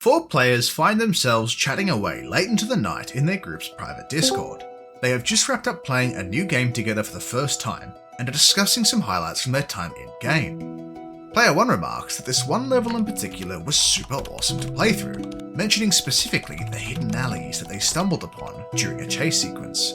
Four players find themselves chatting away late into the night in their group's private Discord. They have just wrapped up playing a new game together for the first time and are discussing some highlights from their time in-game. Player 1 remarks that this one level in particular was super awesome to play through, mentioning specifically the hidden alleys that they stumbled upon during a chase sequence.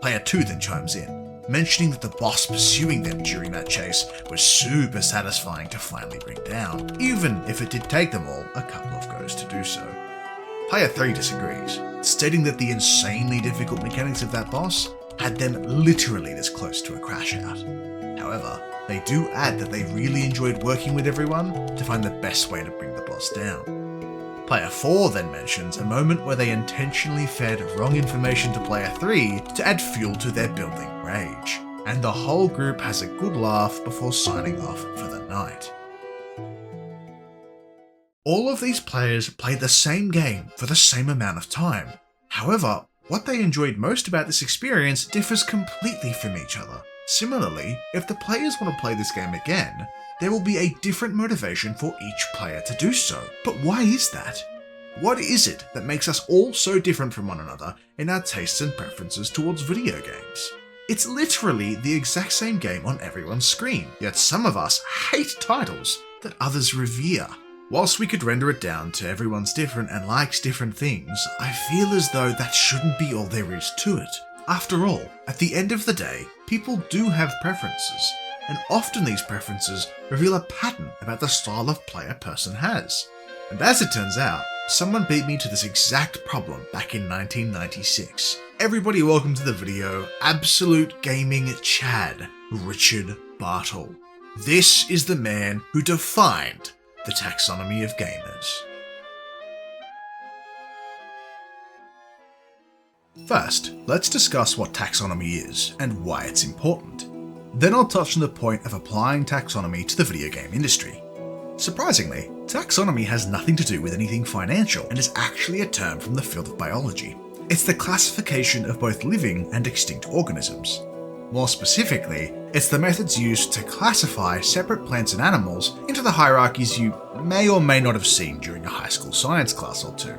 Player 2 then chimes in, mentioning that the boss pursuing them during that chase was super satisfying to finally bring down, even if it did take them all a couple of goes to do so. Player 3 disagrees, stating that the insanely difficult mechanics of that boss had them literally this close to a crash out. However, they do add that they really enjoyed working with everyone to find the best way to bring the boss down. Player 4 then mentions a moment where they intentionally fed wrong information to Player 3 to add fuel to their building rage, and the whole group has a good laugh before signing off for the night. All of these players played the same game for the same amount of time. However, what they enjoyed most about this experience differs completely from each other. Similarly, if the players want to play this game again, there will be a different motivation for each player to do so. But why is that? What is it that makes us all so different from one another in our tastes and preferences towards video games? It's literally the exact same game on everyone's screen, yet some of us hate titles that others revere. Whilst we could render it down to everyone's different and likes different things, I feel as though that shouldn't be all there is to it. After all, at the end of the day, people do have preferences, and often these preferences reveal a pattern about the style of play a person has. And as it turns out, someone beat me to this exact problem back in 1996. Everybody welcome to the video, Absolute Gaming Chad, Richard Bartle. This is the man who defined the taxonomy of gamers. First, let's discuss what taxonomy is and why it's important. Then I'll touch on the point of applying taxonomy to the video game industry. Surprisingly, taxonomy has nothing to do with anything financial and is actually a term from the field of biology. It's the classification of both living and extinct organisms. More specifically, it's the methods used to classify separate plants and animals into the hierarchies you may or may not have seen during a high school science class or two.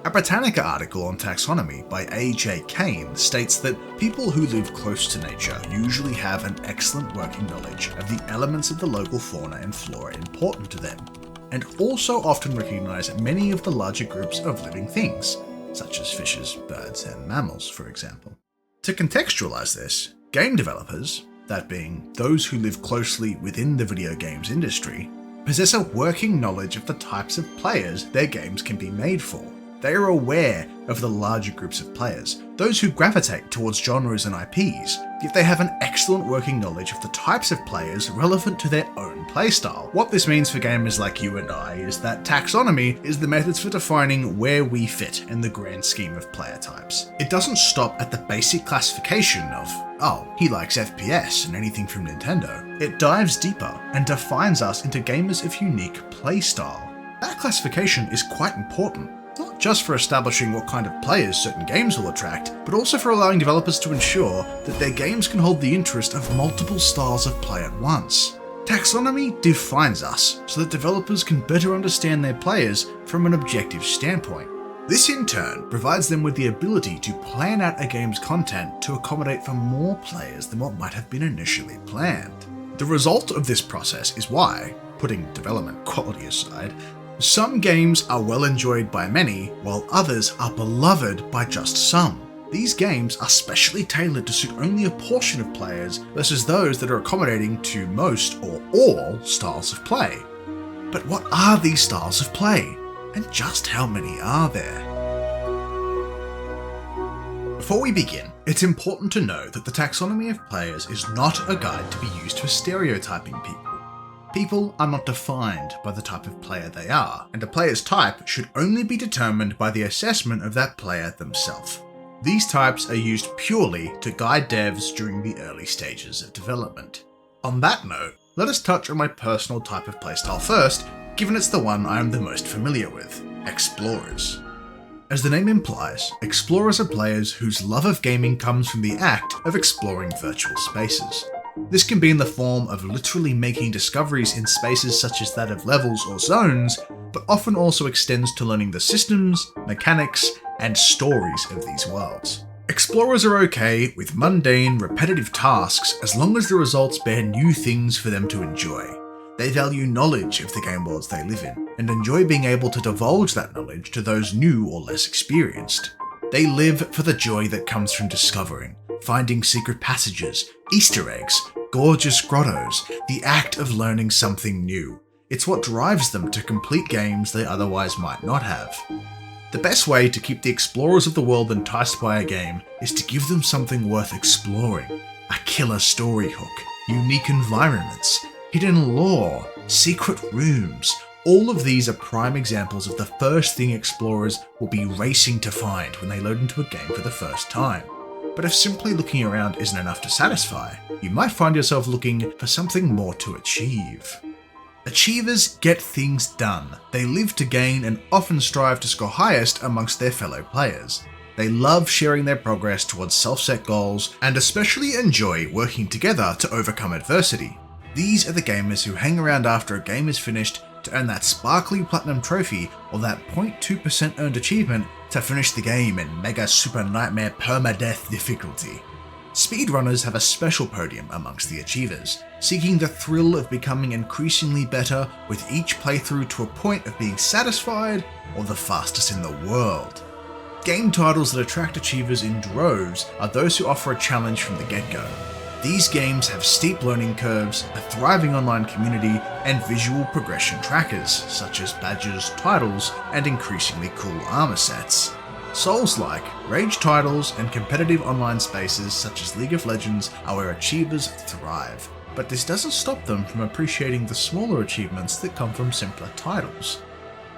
A Britannica article on taxonomy by A.J. Kane states that people who live close to nature usually have an excellent working knowledge of the elements of the local fauna and flora important to them, and also often recognize many of the larger groups of living things, such as fishes, birds, and mammals, for example. To contextualize this, game developers, that being those who live closely within the video games industry, possess a working knowledge of the types of players their games can be made for. They are aware of the larger groups of players, those who gravitate towards genres and IPs, yet they have an excellent working knowledge of the types of players relevant to their own playstyle. What this means for gamers like you and I is that taxonomy is the methods for defining where we fit in the grand scheme of player types. It doesn't stop at the basic classification of, oh, he likes FPS and anything from Nintendo. It dives deeper and defines us into gamers of unique playstyle. That classification is quite important, not just for establishing what kind of players certain games will attract, but also for allowing developers to ensure that their games can hold the interest of multiple styles of play at once. Taxonomy defines us so that developers can better understand their players from an objective standpoint. This in turn provides them with the ability to plan out a game's content to accommodate for more players than what might have been initially planned. The result of this process is why, putting development quality aside, some games are well enjoyed by many, while others are beloved by just some. These games are specially tailored to suit only a portion of players versus those that are accommodating to most or all styles of play. But what are these styles of play? And just how many are there? Before we begin, it's important to know that the taxonomy of players is not a guide to be used for stereotyping people. People are not defined by the type of player they are, and a player's type should only be determined by the assessment of that player themselves. These types are used purely to guide devs during the early stages of development. On that note, let us touch on my personal type of playstyle first, given it's the one I am the most familiar with, Explorers. As the name implies, Explorers are players whose love of gaming comes from the act of exploring virtual spaces. This can be in the form of literally making discoveries in spaces such as that of levels or zones, but often also extends to learning the systems, mechanics, and stories of these worlds. Explorers are okay with mundane, repetitive tasks as long as the results bear new things for them to enjoy. They value knowledge of the game worlds they live in, and enjoy being able to divulge that knowledge to those new or less experienced. They live for the joy that comes from discovering, finding secret passages, Easter eggs, gorgeous grottos, the act of learning something new. It's what drives them to complete games they otherwise might not have. The best way to keep the explorers of the world enticed by a game is to give them something worth exploring. A killer story hook, unique environments, hidden lore, secret rooms. All of these are prime examples of the first thing explorers will be racing to find when they load into a game for the first time. But if simply looking around isn't enough to satisfy, you might find yourself looking for something more to achieve. Achievers get things done. They live to gain and often strive to score highest amongst their fellow players. They love sharing their progress towards self-set goals and especially enjoy working together to overcome adversity. These are the gamers who hang around after a game is finished to earn that sparkly platinum trophy or that 0.2% earned achievement to finish the game in mega super nightmare permadeath difficulty. Speedrunners have a special podium amongst the achievers, seeking the thrill of becoming increasingly better with each playthrough to a point of being satisfied or the fastest in the world. Game titles that attract achievers in droves are those who offer a challenge from the get-go. These games have steep learning curves, a thriving online community, and visual progression trackers, such as badges, titles, and increasingly cool armor sets. Souls-like, rage titles, and competitive online spaces such as League of Legends are where achievers thrive, but this doesn't stop them from appreciating the smaller achievements that come from simpler titles.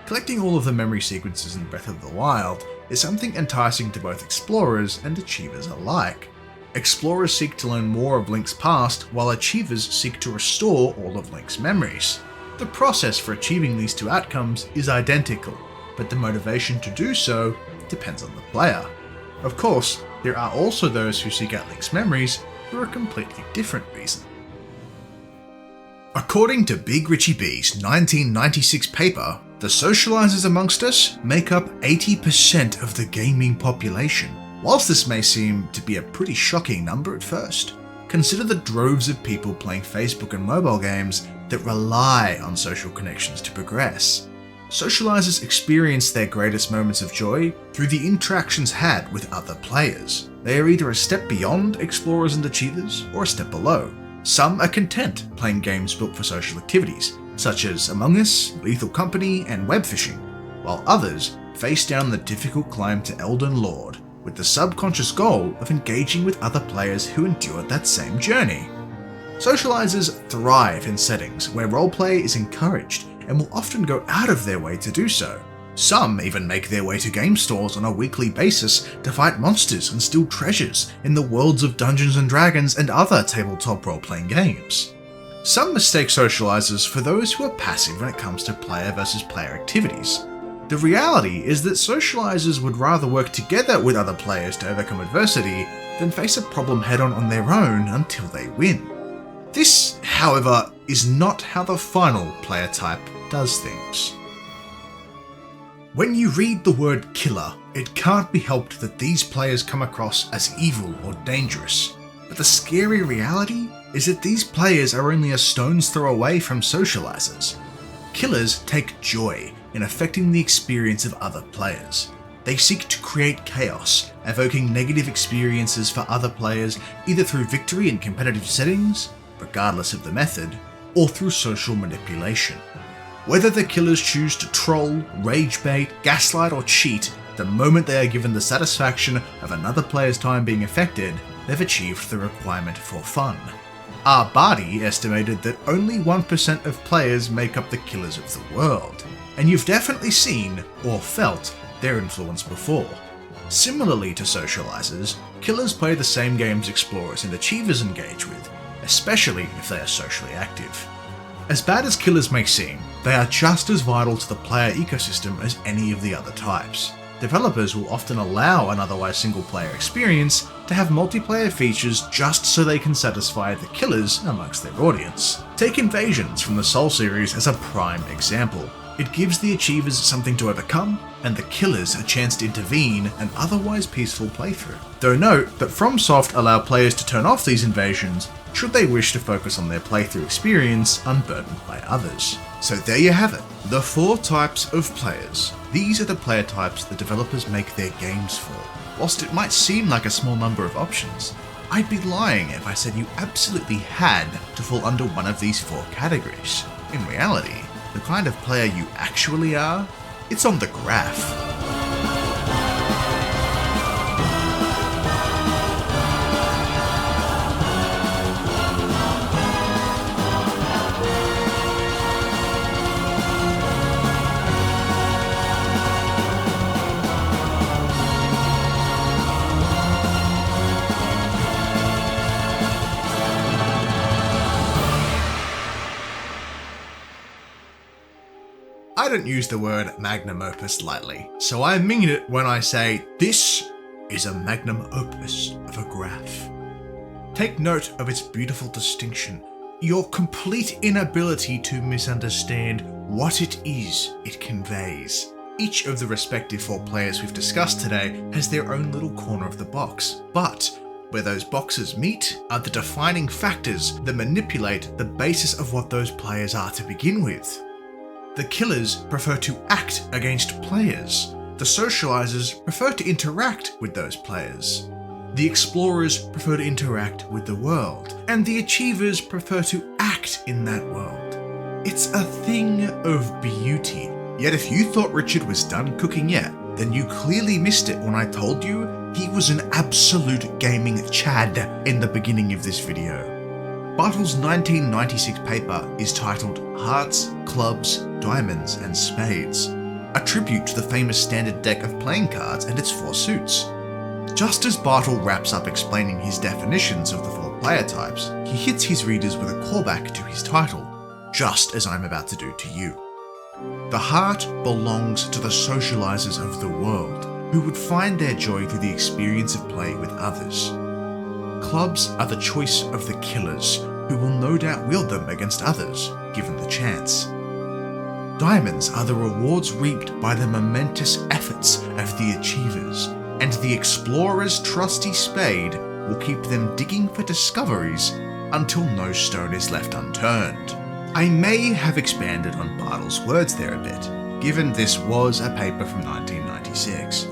Collecting all of the memory sequences in Breath of the Wild is something enticing to both explorers and achievers alike. Explorers seek to learn more of Link's past, while achievers seek to restore all of Link's memories. The process for achieving these two outcomes is identical, but the motivation to do so depends on the player. Of course, there are also those who seek out Link's memories for a completely different reason. According to Big Richie B's 1996 paper, the socializers amongst us make up 80% of the gaming population. Whilst this may seem to be a pretty shocking number at first, consider the droves of people playing Facebook and mobile games that rely on social connections to progress. Socializers experience their greatest moments of joy through the interactions had with other players. They are either a step beyond explorers and achievers or a step below. Some are content playing games built for social activities, such as Among Us, Lethal Company, and web fishing, while others face down the difficult climb to Elden Lord, with the subconscious goal of engaging with other players who endured that same journey. Socializers thrive in settings where roleplay is encouraged and will often go out of their way to do so. Some even make their way to game stores on a weekly basis to fight monsters and steal treasures in the worlds of Dungeons & Dragons and other tabletop role-playing games. Some mistake socializers for those who are passive when it comes to player versus player activities. The reality is that socializers would rather work together with other players to overcome adversity than face a problem head-on on their own until they win. This, however, is not how the final player type does things. When you read the word killer, it can't be helped that these players come across as evil or dangerous. But the scary reality is that these players are only a stone's throw away from socializers. Killers take joy in affecting the experience of other players. They seek to create chaos, evoking negative experiences for other players either through victory in competitive settings, regardless of the method, or through social manipulation. Whether the killers choose to troll, rage bait, gaslight, or cheat, the moment they are given the satisfaction of another player's time being affected, they've achieved the requirement for fun. Arbadi estimated that only 1% of players make up the killers of the world, and you've definitely seen or felt their influence before. Similarly to socializers, killers play the same games explorers and achievers engage with, especially if they are socially active. As bad as killers may seem, they are just as vital to the player ecosystem as any of the other types. Developers will often allow an otherwise single-player experience to have multiplayer features just so they can satisfy the killers amongst their audience. Take Invasions from the Soul series as a prime example. It gives the achievers something to overcome, and the killers a chance to intervene an otherwise peaceful playthrough. Though note that FromSoft allow players to turn off these invasions should they wish to focus on their playthrough experience unburdened by others. So there you have it, the 4 types of players. These are the player types the developers make their games for. Whilst it might seem like a small number of options, I'd be lying if I said you absolutely had to fall under one of these 4 categories. In reality, the kind of player you actually are, it's on the graph. I don't use the word magnum opus lightly, so I mean it when I say this is a magnum opus of a graph. Take note of its beautiful distinction, your complete inability to misunderstand what it is it conveys. Each of the respective 4 players we've discussed today has their own little corner of the box, but where those boxes meet are the defining factors that manipulate the basis of what those players are to begin with. The killers prefer to act against players. The socializers prefer to interact with those players. The explorers prefer to interact with the world. And the achievers prefer to act in that world. It's a thing of beauty. Yet if you thought Richard was done cooking yet, then you clearly missed it when I told you he was an absolute gaming chad in the beginning of this video. Bartle's 1996 paper is titled Hearts, Clubs, Diamonds and Spades, a tribute to the famous standard deck of playing cards and its 4 suits. Just as Bartle wraps up explaining his definitions of the 4 player types, he hits his readers with a callback to his title, just as I'm about to do to you. The heart belongs to the socializers of the world, who would find their joy through the experience of play with others. Clubs are the choice of the killers, who will no doubt wield them against others, given the chance. Diamonds are the rewards reaped by the momentous efforts of the achievers, and the explorer's trusty spade will keep them digging for discoveries until no stone is left unturned. I may have expanded on Bartle's words there a bit, given this was a paper from 1996.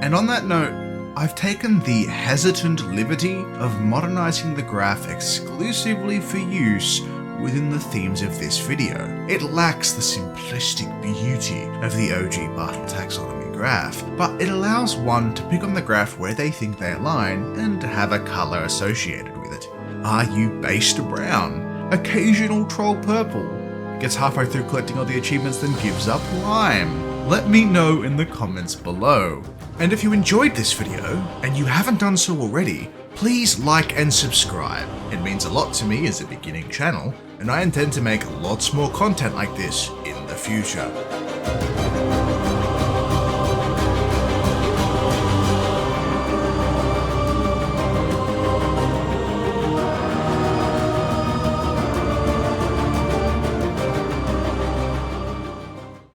And on that note, I've taken the hesitant liberty of modernizing the graph exclusively for use within the themes of this video. It lacks the simplistic beauty of the OG Bartle taxonomy graph, but it allows one to pick on the graph where they think they align and have a color associated with it. Are you based brown? Occasional troll purple? Gets halfway through collecting all the achievements then gives up lime? Let me know in the comments below. And if you enjoyed this video, and you haven't done so already, please like and subscribe. It means a lot to me as a beginning channel, and I intend to make lots more content like this in the future.